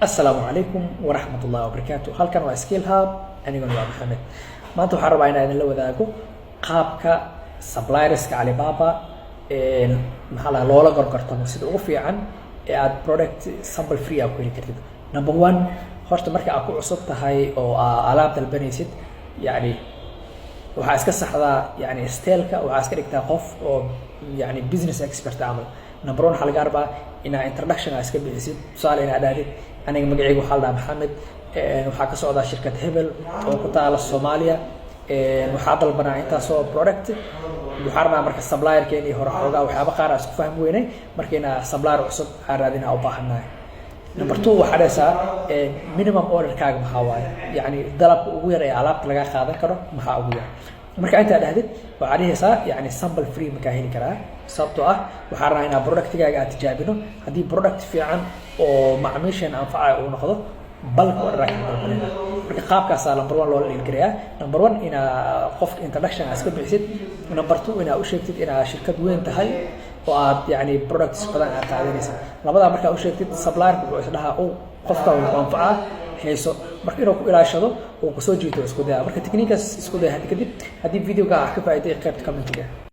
السلام عليكم ورحمة الله وبركاته. halkan waa skill hub aniguna waa Maxamed. maanta waxaan rabaa inaan la wadaago qaabka supplierska Alibaba maxaa la loola gorgortamo sida ugu fiican ee aad product sample free ah ku heli kartid. number 1 horta marka aad ku cusub tahay oo alaab dalbanaysid yani waxa iska saxdaa yani styleka waxa iska dhigtaa qof oo yani business expert amal. number 1 waxa laga rabaa ina introduction iska bixisid su'aal ina dhaadid aniga magacaygu waxa la Maxamed waxa ka socda shirkad Hebel oo ku taala Soomaaliya waxa dalbanaa inta soo product waxa rabaa marka supplierkeeni hore xoogaa waxyaabo qaar isku faham weynay markayna supplier cusub aan raadina u baahanahay. number 2 waxa dhaysaa minimum order kaaga maxaa waaye yani dalabka ugu yar ee alaabta laga qaadan karo maxaa ugu yar marka inta dhahdid waxa dhaysaa yani sample free ma ka heli karaa sababtoo ah waxa rabaa inaa productigaaga aad tijaabino haddii product fiican oo macaamiishan anfacay uu noqdo bulk order ka dalbanayna marka qaabkaas number 1 loo dhigreeyaa. number 1 ina qofka introduction iska bixisid. number 2 ina u sheegtid ina shirkad weyn tahay oo aad yani products badan aad qaadanaysa. labada marka u sheegtid supplier wuxuu isdhaha oo qofka uu anfaca hayso marka inuu ku ilaashado oo ku soo jiito isku day marka techniques isku day hadii kadib hadii videoga ka faa'iiday qaybta comment-ga